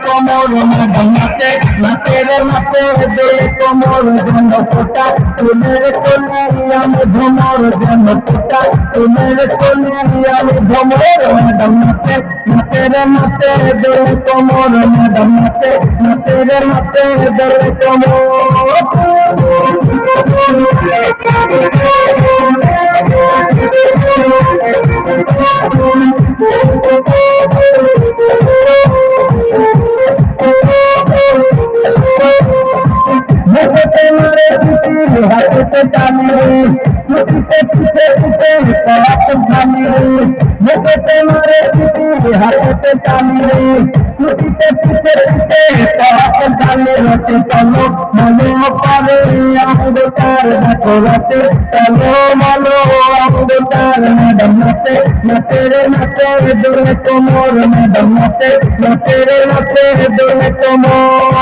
কোমর ম্যাডাম নাচে নাচে রে নাচে দোলে কোমর যেন ফোটা তুলের কোলে আমি ভ্রমর যেন ফোটা তুলের কোলে আমি ভ্রমর ম্যাডাম নাচে নাচে রে নাচে দোলে কোমর ম্যাডাম নাচে নাচে রে নাচে দোলে হাতে টানে মুখে পিছে পিছে কলাপ ধানে মুখে মারে হাতে টানে মুখে পিছে পিছে কলাপ ধানে রতে চলো মনে পারে আমদার দেখো রাতে চলো মনো আমদার ম্যাডাম নাচে নাচে রে নাচে দোলে কোমর ম্যাডাম নাচে নাচে রে নাচে দোলে কোমর।